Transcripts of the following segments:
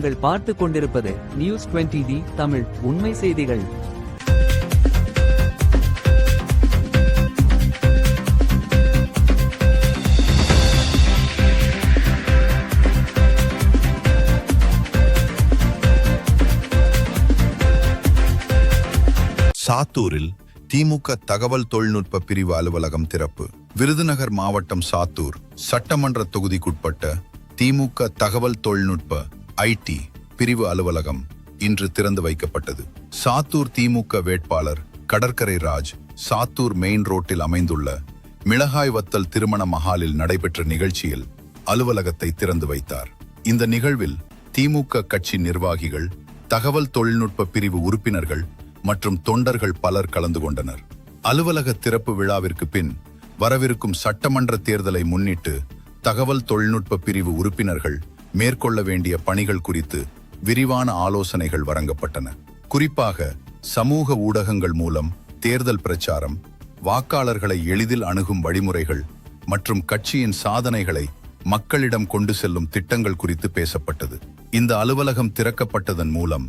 நீங்கள் பார்த்து கொண்டிருப்பது நியூஸ் 20D தமிழ் உண்மை செய்திகள். சாத்தூரில் திமுக தகவல் தொழில்நுட்ப பிரிவு அலுவலகம் திறப்பு. விருதுநகர் மாவட்டம் சாத்தூர் சட்டமன்ற தொகுதிக்குட்பட்ட திமுக தகவல் தொழில்நுட்ப ஐடி பிரிவு அலுவலகம் இன்று திறந்து வைக்கப்பட்டது. சாத்தூர் திமுக வேட்பாளர் கடற்கரை ராஜ் சாத்தூர் மெயின் ரோட்டில் அமைந்துள்ள மிளகாய் வத்தல் திருமண மஹாலில் நடைபெற்ற நிகழ்ச்சியில் அலுவலகத்தை திறந்து வைத்தார். இந்த நிகழ்வில் திமுக கட்சி நிர்வாகிகள், தகவல் தொழில்நுட்ப பிரிவு உறுப்பினர்கள் மற்றும் தொண்டர்கள் பலர் கலந்து கொண்டனர். அலுவலக திறப்பு விழாவிற்கு பின் வரவிருக்கும் சட்டமன்ற தேர்தலை முன்னிட்டு தகவல் தொழில்நுட்ப பிரிவு உறுப்பினர்கள் மேற்கொள்ள வேண்டிய பணிகள் குறித்து விரிவான ஆலோசனைகள் வழங்கப்பட்டன. குறிப்பாக சமூக ஊடகங்கள் மூலம் தேர்தல் பிரச்சாரம், வாக்காளர்களை எளிதில் அணுகும் வழிமுறைகள் மற்றும் கட்சியின் சாதனைகளை மக்களிடம் கொண்டு செல்லும் திட்டங்கள் குறித்து பேசப்பட்டது. இந்த அலுவலகம் திறக்கப்பட்டதன் மூலம்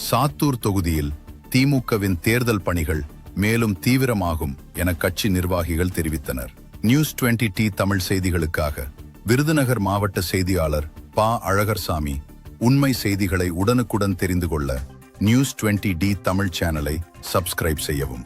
சாத்தூர் தொகுதியில் திமுகவின் தேர்தல் பணிகள் மேலும் தீவிரமாகும் என கட்சி நிர்வாகிகள் தெரிவித்தனர். நியூஸ் 20D தமிழ் செய்திகளுக்காக விருதுநகர் மாவட்ட செய்தியாளர் பா. அழகர்சாமி. உண்மை செய்திகளை உடனுக்குடன் தெரிந்து கொள்ள நியூஸ் 20D தமிழ் சேனலை சப்ஸ்கிரைப் செய்யவும்.